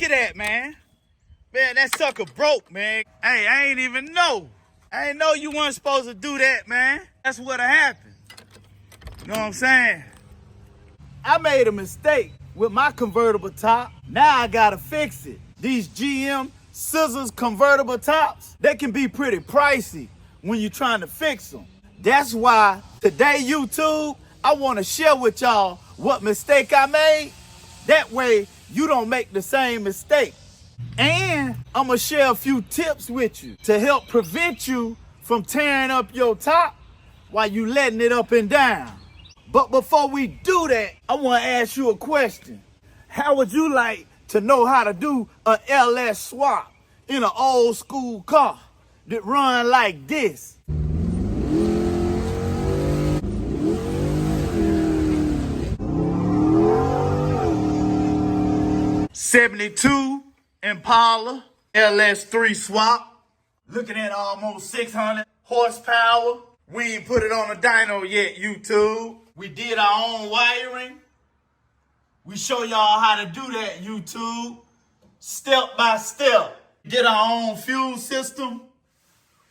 Look at that, man. Man, that sucker broke, man. Hey, I ain't even know. I ain't know you weren't supposed to do that, man. That's what'll happen. You know what I'm saying? I made a mistake with my convertible top. Now I gotta fix it. These GM Scissors convertible tops, they can be pretty pricey when you're trying to fix them. That's why today, YouTube, I wanna share with y'all what mistake I made. That way, you don't make the same mistake. And I'm gonna share a few tips with you to help prevent you from tearing up your top while you letting it up and down. But before we do that, I wanna ask you a question. How would you like to know how to do an LS swap in an old school car that run like this? '72 Impala LS3 swap. Looking at almost 600 horsepower. We ain't put it on a dyno yet, YouTube. We did our own wiring. We show y'all how to do that, YouTube. Step by step. Did our own fuel system.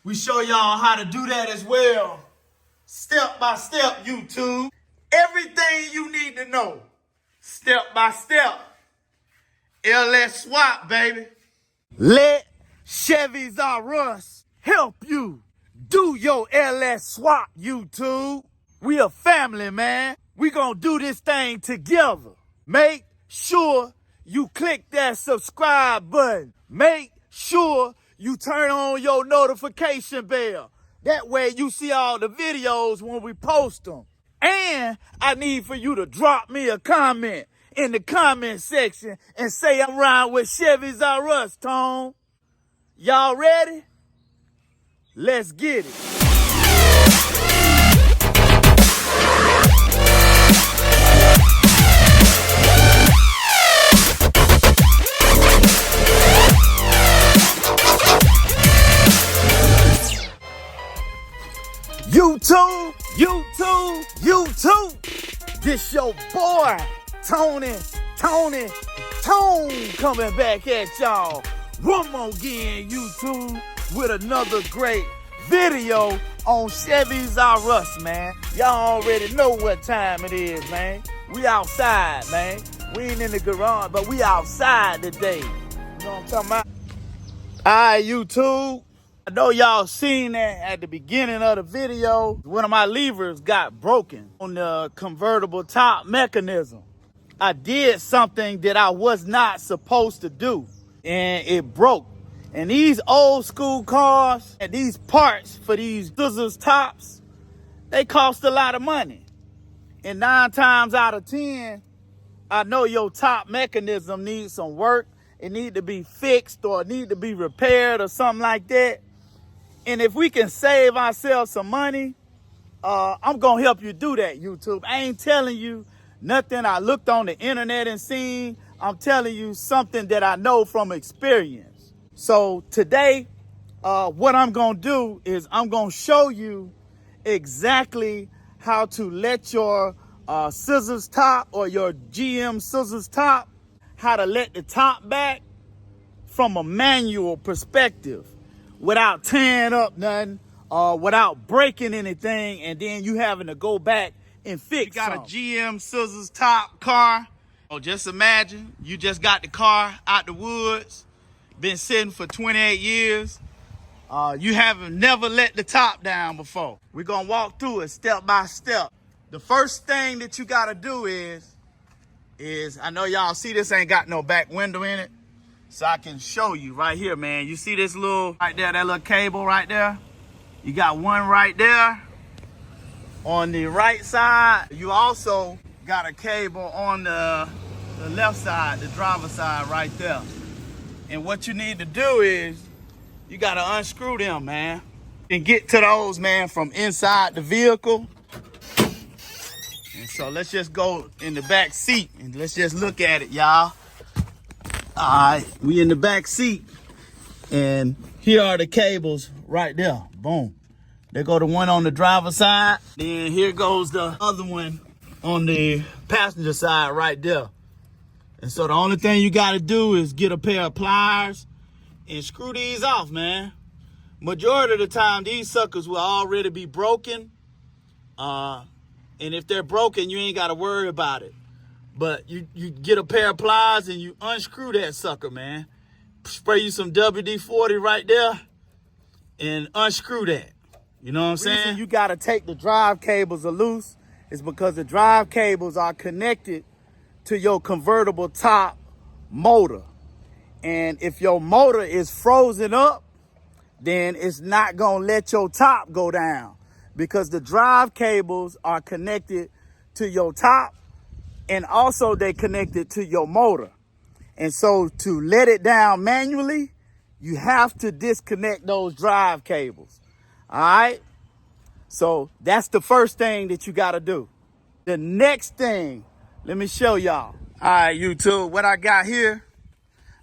We show y'all how to do that as well. Step by step, YouTube. Everything you need to know. Step by step. LS swap, baby. Let Chevys R Us help you do your LS swap, YouTube. We a family, man. We gonna do this thing together. Make sure you click that subscribe button. Make sure you turn on your notification bell. That way you see all the videos when we post them. And I need for you to drop me a comment in the comment section and say I'm riding with Chevys R Us, Tone. Y'all ready? Let's get it. YouTube. This your boy, Tone coming back at y'all one more again, YouTube, with another great video on Chevys R Us, man. Y'all already know what time it is, man. We outside, man. We ain't in the garage, but we outside today. You know what I'm talking about? All right, YouTube. I know y'all seen that at the beginning of the video. One of my levers got broken on the convertible top mechanism. I did something that I was not supposed to do, and it broke. And these old school cars and these parts for these scissors tops, they cost a lot of money. And 9 times out of 10, I know your top mechanism needs some work. It need to be fixed or need to be repaired or something like that. And if we can save ourselves some money, I'm gonna help you do that, YouTube. I ain't telling you nothing I looked on the internet and seen. I'm telling you something that I know from experience. So today, what I'm gonna do is I'm gonna show you exactly how to let your scissors top or your GM scissors top, how to let the top back from a manual perspective without tearing up nothing, without breaking anything, and then you having to go back and fix. You got something. A GM scissors top car. Oh, just imagine you just got the car out the woods, been sitting for 28 years. You haven't never let the top down before. We're gonna walk through it step by step. The first thing that you gotta do is I know y'all see this ain't got no back window in it, so I can show you right here, man. You see this little, right there, that little cable right there? You got one right there on the right side. You also got a cable on the left side, the driver's side right there. And what you need to do is you gotta unscrew them, man, and get to those, man, from inside the vehicle. And so let's just go in the back seat and let's just look at it, y'all. All right, we in the back seat, and here are the cables right there. Boom. There go the one on the driver's side. Then here goes the other one on the passenger side right there. And so the only thing you got to do is get a pair of pliers and screw these off, man. Majority of the time, these suckers will already be broken. And if they're broken, you ain't got to worry about it. But you get a pair of pliers and you unscrew that sucker, man. Spray you some WD-40 right there and unscrew that. You know what I'm saying? The reason you got to take the drive cables loose is because the drive cables are connected to your convertible top motor. And if your motor is frozen up, then it's not gonna let your top go down, because the drive cables are connected to your top, and also they connected to your motor. And so to let it down manually, you have to disconnect those drive cables. All right? So that's the first thing that you gotta do. The next thing, let me show y'all. All right, YouTube, what I got here,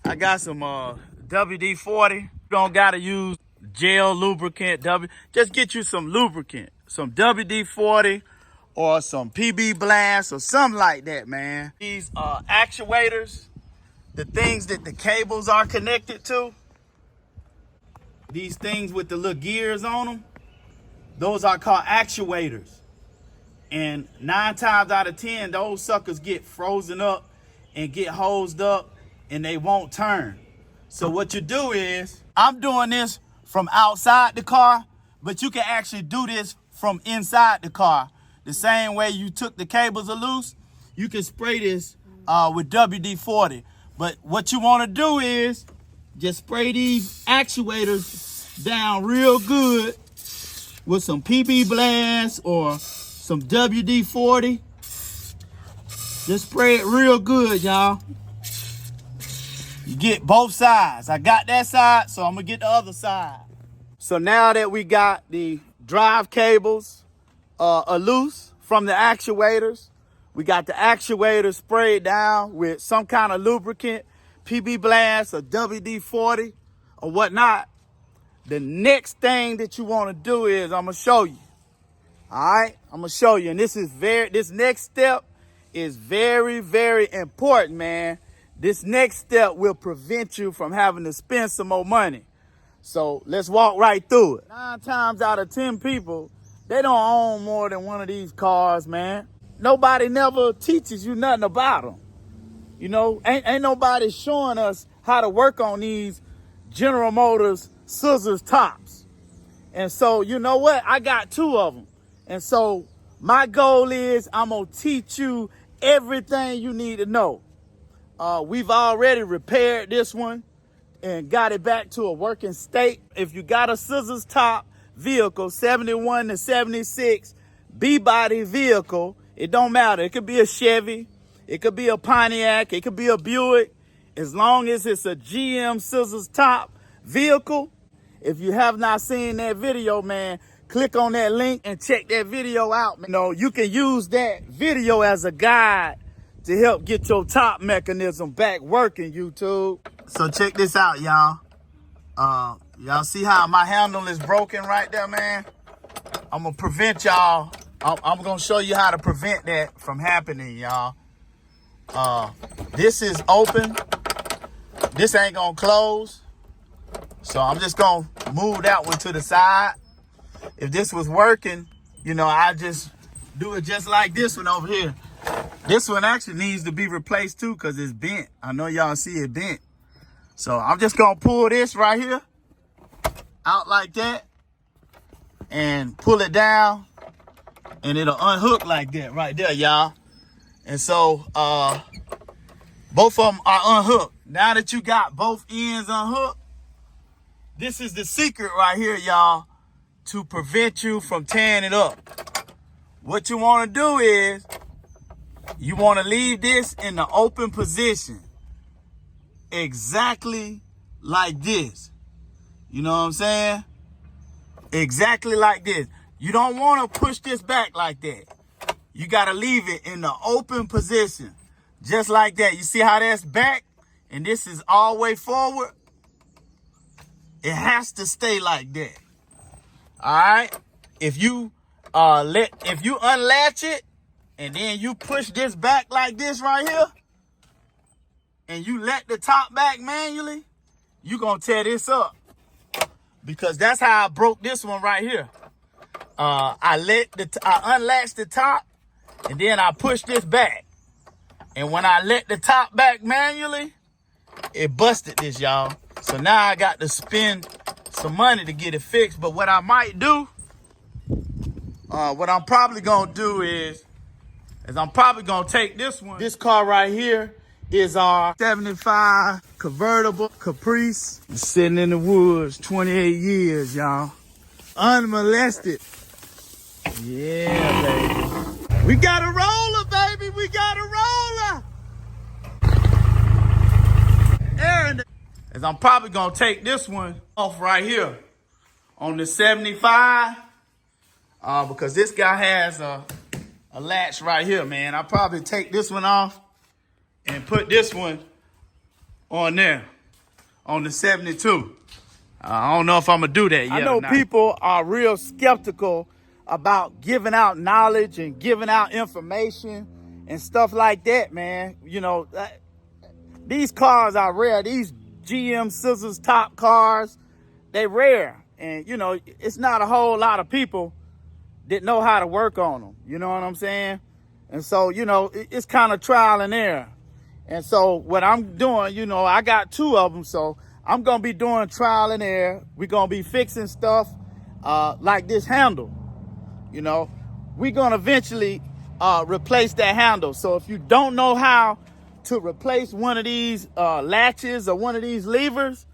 I got some WD-40. You don't gotta use gel lubricant, just get you some lubricant, some WD-40 or some PB Blast or something like that, man. These actuators, the things that the cables are connected to, these things with the little gears on them, those are called actuators. And 9 times out of 10, those suckers get frozen up and get hosed up and they won't turn. So what you do is, I'm doing this from outside the car, but you can actually do this from inside the car. The same way you took the cables loose, you can spray this with WD-40. But what you want to do is just spray these actuators down real good with some PB Blast or some WD-40. Just spray it real good, y'all. You get both sides. I got that side, so I'm gonna get the other side. So now that we got the drive cables loose from the actuators, we got the actuators sprayed down with some kind of lubricant, PB Blast or WD-40 or whatnot. The next thing that you want to do is, I'm gonna show you. All right, I'm gonna show you, and this next step is very, very important, man. This next step will prevent you from having to spend some more money. So let's walk right through it. 9 times out of 10 people, they don't own more than one of these cars, man. Nobody never teaches you nothing about them. You know, ain't nobody showing us how to work on these General Motors scissors tops. And so, you know what? I got 2 of them. And so my goal is, I'm gonna teach you everything you need to know. We've already repaired this one and got it back to a working state. If you got a scissors top vehicle, 71 to 76, B-body vehicle, it don't matter. It could be a Chevy, it could be a Pontiac, it could be a Buick. As long as it's a GM Scissors top vehicle, if you have not seen that video, man, click on that link and check that video out. You know, you can use that video as a guide to help get your top mechanism back working, YouTube. So check this out, y'all. Y'all see how my handle is broken right there, man? I'm gonna prevent y'all. I'm gonna show you how to prevent that from happening, y'all. This is open. This ain't gonna close. So I'm just gonna move that one to the side. If this was working, you know, I just do it just like this one over here. This one actually needs to be replaced too, because it's bent. I know y'all see it bent. So I'm just gonna pull this right here out like that and pull it down, and it'll unhook like that right there, y'all. And so both of them are unhooked. Now that you got both ends unhooked, this is the secret right here, y'all, to prevent you from tearing it up. What you want to do is, you want to leave this in the open position, exactly like this. You know what I'm saying? Exactly like this. You don't want to push this back like that. You got to leave it in the open position, just like that. You see how that's back and this is all the way forward? It has to stay like that. All right? If you unlatch it and then you push this back like this right here, and you let the top back manually, you gonna tear this up. Because that's how I broke this one right here. I unlatched the top, and then I pushed this back. And when I let the top back manually, it busted this, y'all. So now I got to spend some money to get it fixed. But what I might do, what I'm probably gonna do is I'm probably gonna take this one. This car right here is our 75 convertible Caprice. It's sitting in the woods, 28 years, y'all. Unmolested. Yeah, baby. We got a roller, baby. We got a roller. Aaron, as I'm probably gonna take this one off right here on the 75, because this guy has a latch right here, man. I'll probably take this one off and put this one on there on the 72. I don't know if I'm gonna do that yet. I know people are real skeptical about giving out knowledge and giving out information and stuff like that, man. You know, these cars are rare. These GM Scissors top cars, they rare. And, you know, it's not a whole lot of people that know how to work on them. You know what I'm saying? And so, you know, it's kind of trial and error. And so what I'm doing, you know, I got 2 of them. So I'm going to be doing trial and error. We're going to be fixing stuff like this handle. You know, we're going to eventually replace that handle. So if you don't know how to replace one of these latches or one of these levers,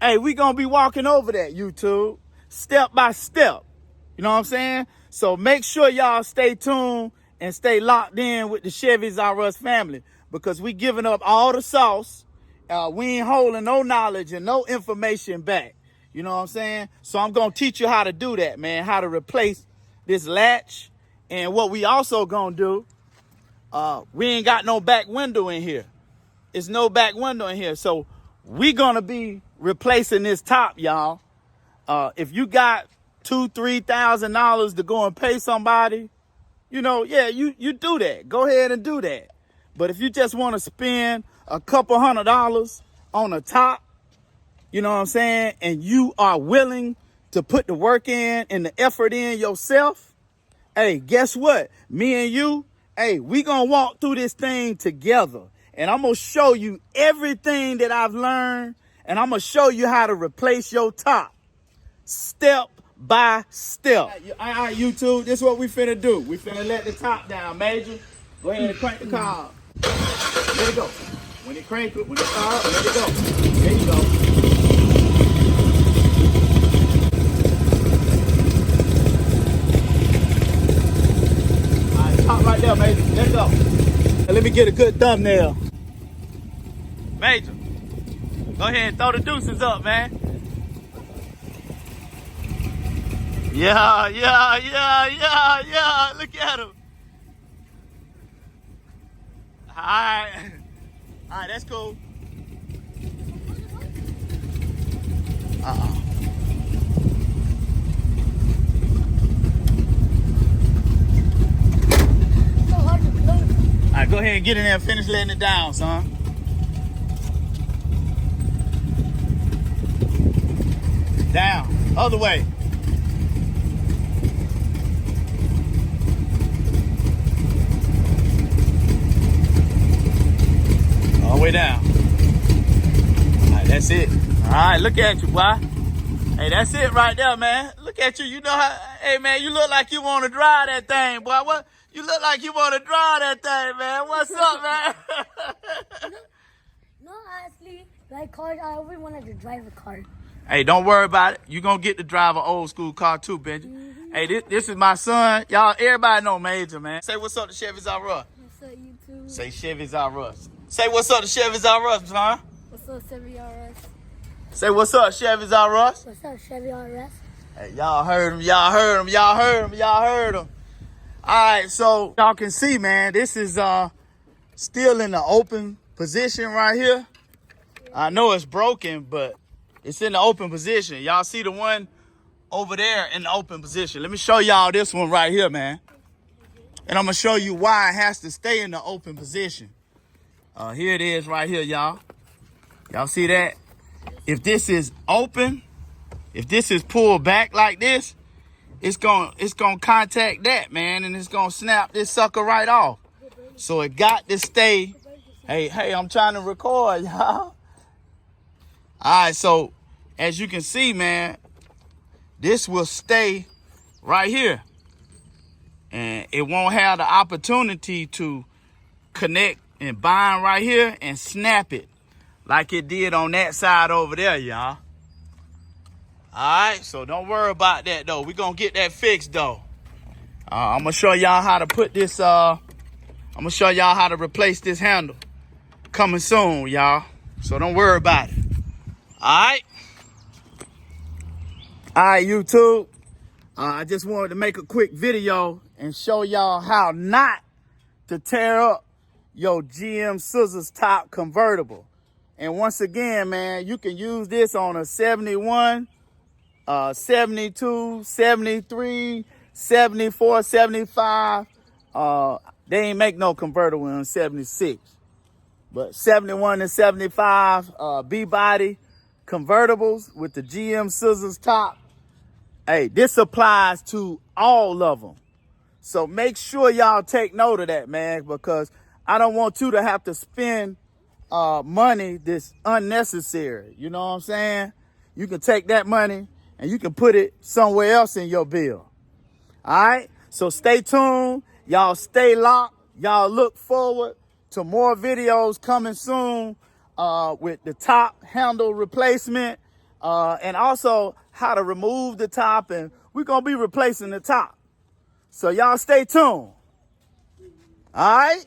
hey, we're going to be walking over that, YouTube, step by step. You know what I'm saying? So make sure y'all stay tuned and stay locked in with the Chevys R Us family, because we giving up all the sauce. We ain't holding no knowledge and no information back. You know what I'm saying? So I'm going to teach you how to do that, man, how to replace this latch. And what we also going to do, we ain't got no back window in here. It's no back window in here. So we going to be replacing this top, y'all. If you got $2,000-$3,000 to go and pay somebody, you know, yeah, you do that. Go ahead and do that. But if you just want to spend a couple $100s on a top, you know what I'm saying, and you are willing to put the work in and the effort in yourself, hey, guess what? Me and you, hey, we gonna walk through this thing together. And I'm gonna show you everything that I've learned, and I'm gonna show you how to replace your top step by step. All right, YouTube, this is what we finna do. We finna let the top down, Major. Go ahead and crank the car up. Let it go. When it crank it, when it car up, let it go. There you go. Top right there, Major. Let's go. Now let me get a good thumbnail. Major, go ahead and throw the deuces up, man. Yeah. Look at him. All right, that's cool. All right, go ahead and get in there and finish letting it down, son. Down. Other way. All the way down. All right, that's it. All right, look at you, boy. Hey, that's it right there, man. Look at you. You know how, hey, man, you look like you want to drive that thing, boy. What? You look like you want to drive that thing, man. What's up, man? No, honestly, like cars, I always wanted to drive a car. Hey, don't worry about it. You're going to get to drive an old school car too, Benji. Mm-hmm. Hey, this is my son. Y'all, everybody know Major, man. Say what's up to Chevys R Us. What's up, YouTube? Say Chevys R Us. Say what's up to Chevys R Us, son. What's up, Chevy R Us? Say what's up, Chevys R Us. What's up, Chevy R Us? Hey, y'all heard him. Y'all heard him. Y'all heard him. Y'all heard him. All right, so y'all can see, man, this is still in the open position right here. I know it's broken, but it's in the open position. Y'all see the one over there in the open position. Let me show y'all this one right here, man. And I'm going to show you why it has to stay in the open position. Here it is right here, y'all. Y'all see that? If this is open, if this is pulled back like this, it's gonna contact that, man, and it's gonna snap this sucker right off. So it got to stay. Hey, I'm trying to record, y'all. All right, so as you can see, man, this will stay right here. And it won't have the opportunity to connect and bind right here and snap it like it did on that side over there, y'all. All right, so don't worry about that, though. We're going to get that fixed, though. I'm going to show y'all how to put this, I'm going to show y'all how to replace this handle. Coming soon, y'all. So don't worry about it. All right? All right, YouTube. I just wanted to make a quick video and show y'all how not to tear up your GM Scissors top convertible. And once again, man, you can use this on a 71, 72, 73, 74, 75. They ain't make no convertible in 76. But 71 and 75 B-body convertibles with the GM Scissors top. Hey, this applies to all of them. So make sure y'all take note of that, man, because I don't want you to have to spend money that's unnecessary. You know what I'm saying? You can take that money and you can put it somewhere else in your bill. All right? So stay tuned. Y'all stay locked. Y'all look forward to more videos coming soon with the top handle replacement and also how to remove the top. And we're going to be replacing the top. So y'all stay tuned. All right?